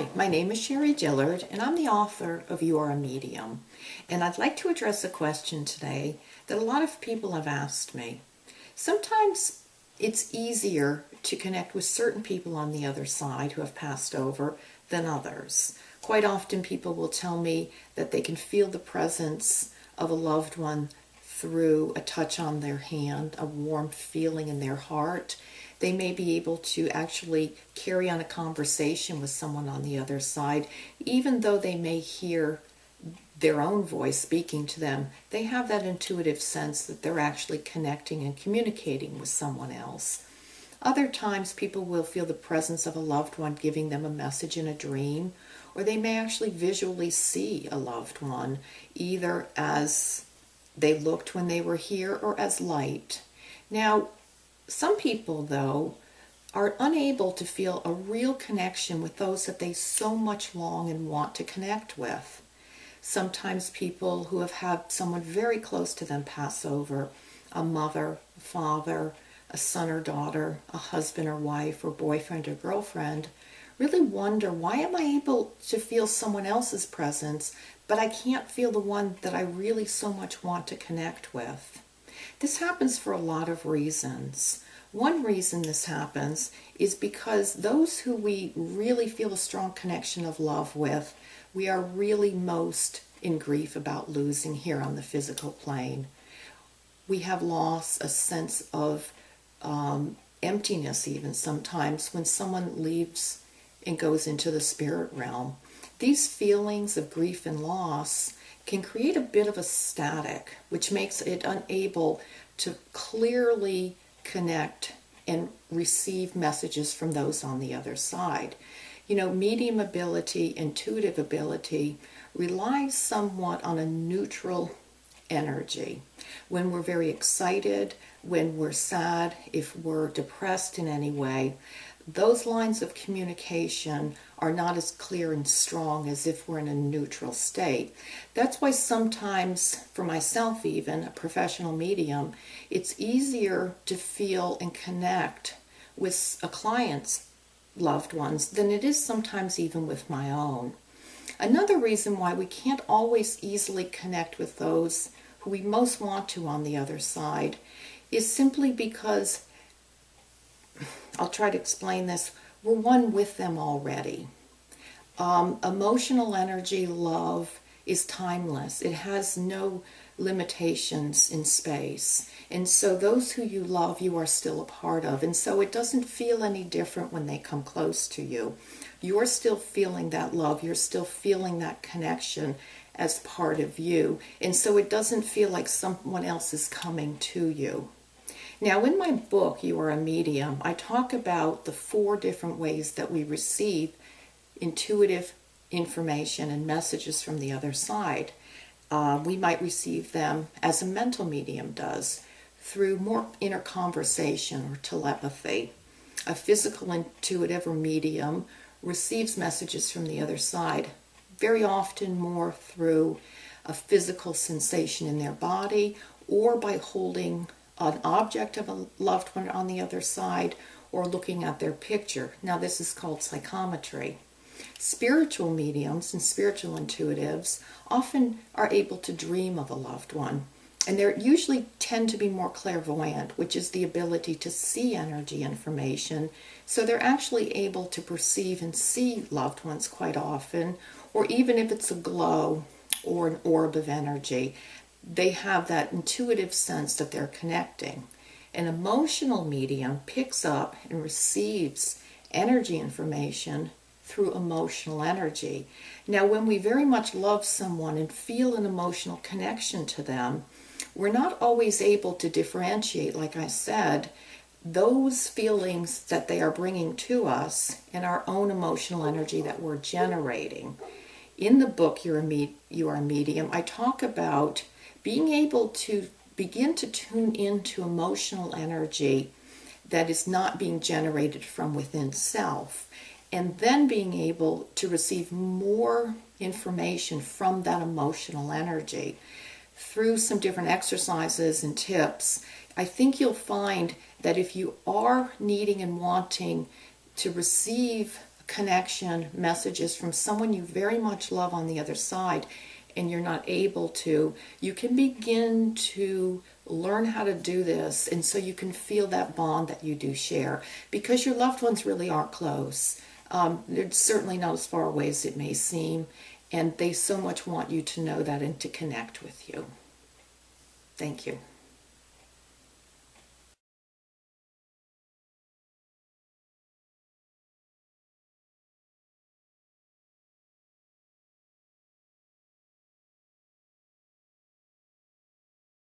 Hi, my name is Sherrie Dillard, and I'm the author of You Are a Medium. And I'd like to address a question today that a lot of people have asked me. Sometimes it's easier to connect with certain people on the other side who have passed over than others. Quite often people will tell me that they can feel the presence of a loved one through a touch on their hand, a warm feeling in their heart. They may be able to actually carry on a conversation with someone on the other side, even though they may hear their own voice speaking to them. They have that intuitive sense that they're actually connecting and communicating with someone else. Other times people will feel the presence of a loved one giving them a message in a dream, or they may actually visually see a loved one, either as they looked when they were here or as light. Now, some people, though, are unable to feel a real connection with those that they so much long and want to connect with. Sometimes people who have had someone very close to them pass over, a mother, a father, a son or daughter, a husband or wife, or boyfriend or girlfriend, really wonder, why am I able to feel someone else's presence, but I can't feel the one that I really so much want to connect with? This happens for a lot of reasons. One reason this happens is because those who we really feel a strong connection of love with, we are really most in grief about losing here on the physical plane. We have lost a sense of emptiness even sometimes when someone leaves and goes into the spirit realm. These feelings of grief and loss can create a bit of a static, which makes it unable to clearly connect and receive messages from those on the other side. You know, medium ability, intuitive ability relies somewhat on a neutral energy. When we're very excited, when we're sad, if we're depressed in any way, those lines of communication are not as clear and strong as if we're in a neutral state. That's why sometimes, for myself even, a professional medium, it's easier to feel and connect with a client's loved ones than it is sometimes even with my own. Another reason why we can't always easily connect with those who we most want to on the other side is simply because, I'll try to explain this, we're one with them already. Emotional energy, love, is timeless. It has no limitations in space. And so those who you love, you are still a part of. And so it doesn't feel any different when they come close to you. You're still feeling that love. You're still feeling that connection as part of you. And so it doesn't feel like someone else is coming to you. Now, in my book, You Are a Medium, I talk about the 4 different ways that we receive intuitive information and messages from the other side. We might receive them as a mental medium does, through more inner conversation or telepathy. A physical intuitive or medium receives messages from the other side, very often more through a physical sensation in their body, or by holding an object of a loved one on the other side, or looking at their picture. Now, this is called psychometry. Spiritual mediums and spiritual intuitives often are able to dream of a loved one, and they usually tend to be more clairvoyant, which is the ability to see energy information. So they're actually able to perceive and see loved ones quite often, or even if it's a glow or an orb of energy, they have that intuitive sense that they're connecting. An emotional medium picks up and receives energy information through emotional energy. Now, when we very much love someone and feel an emotional connection to them, we're not always able to differentiate, like I said, those feelings that they are bringing to us and our own emotional energy that we're generating. In the book, You Are a Medium, I talk about being able to begin to tune into emotional energy that is not being generated from within self, and then being able to receive more information from that emotional energy through some different exercises and tips. I think you'll find that if you are needing and wanting to receive connection, messages from someone you very much love on the other side, and you're not able to, you can begin to learn how to do this, and so you can feel that bond that you do share, because your loved ones really aren't close. They're certainly not as far away as it may seem, and they so much want you to know that and to connect with you. Thank you.